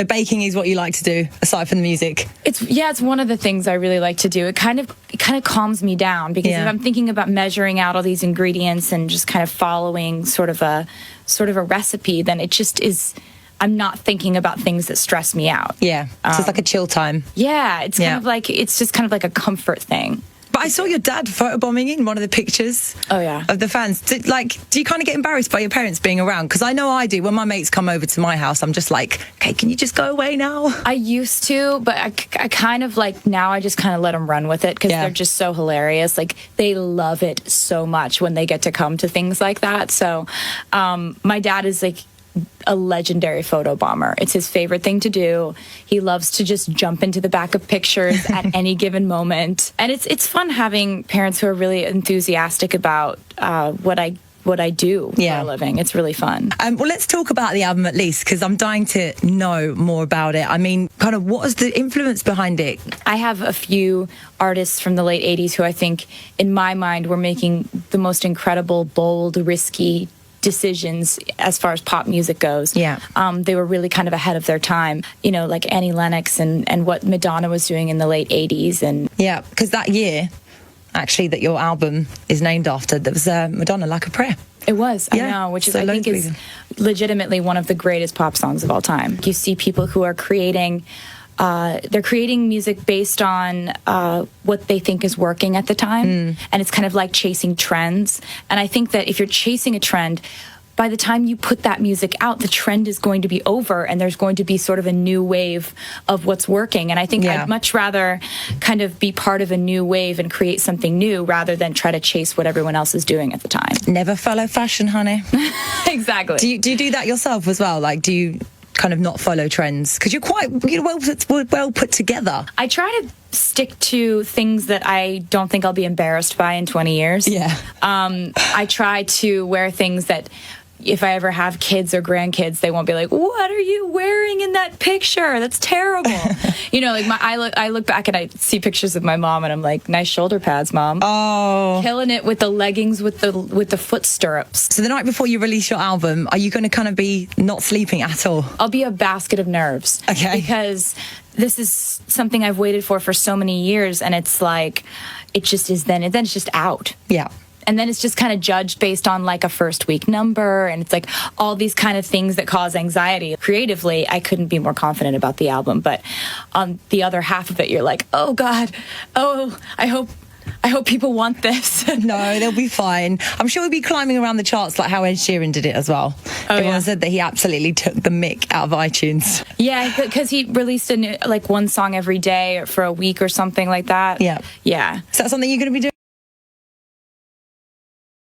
Baking is what you like to do aside from the music. It's one of the things I really like to do. It kind of calms me down, because if I'm thinking about measuring out all these ingredients and just kind of following sort of a recipe, then it just is. I'm not thinking about things that stress me out. Yeah, so it's like a chill time. Yeah, it's just kind of like a comfort thing. But I saw your dad photobombing in one of the pictures. Oh, yeah. Of the fans. Do you kind of get embarrassed by your parents being around? Because I know I do. When my mates come over to my house, I'm just like, okay, can you just go away now? I used to, but I kind of like, now I just kind of let them run with it, because they're just so hilarious. Like, they love it so much when they get to come to things like that. So my dad is like a legendary photo bomber. It's his favorite thing to do. He loves to just jump into the back of pictures at any given moment. And it's fun having parents who are really enthusiastic about what I do for a living. It's really fun. Well, let's talk about the album at least, because I'm dying to know more about it. I mean, kind of what was the influence behind it? I have a few artists from the late 80s who I think, in my mind, were making the most incredible, bold, risky decisions as far as pop music goes. Yeah. They were really kind of ahead of their time, like Annie Lennox and what Madonna was doing in the late 80s. And yeah, because that year, actually, that your album is named after, there was Madonna, Like a Prayer. It was, I know, which is, I think, is legitimately one of the greatest pop songs of all time. You see people who are creating music based on what they think is working at the time. And it's kind of like chasing trends. And I think that if you're chasing a trend, by the time you put that music out, the trend is going to be over, and there's going to be sort of a new wave of what's working. And I think I'd much rather kind of be part of a new wave and create something new, rather than try to chase what everyone else is doing at the time. Never follow fashion, honey. Exactly. Do you do that yourself as well? Like, do you kind of not follow trends? Because you're quite well put together. I try to stick to things that I don't think I'll be embarrassed by in 20 years. Yeah. I try to wear things that, if I ever have kids or grandkids, they won't be like, "What are you wearing in that picture? That's terrible." Like I look back and I see pictures of my mom, and I'm like, "Nice shoulder pads, Mom." Oh, killing it with the leggings with the foot stirrups. So the night before you release your album, are you going to kind of be not sleeping at all? I'll be a basket of nerves. Okay. Because this is something I've waited for so many years, and it's like, it just is. Then it's just out. Yeah. And then it's just kind of judged based on like a first week number. And it's like all these kind of things that cause anxiety. Creatively, I couldn't be more confident about the album. But on the other half of it, you're like, oh, God, I hope people want this. No, they'll be fine. I'm sure we'll be climbing around the charts like how Ed Sheeran did it as well. Everyone said that he absolutely took the mick out of iTunes. Yeah, because he released one song every day for a week or something like that. Yeah. Yeah. Is that something you're going to be doing?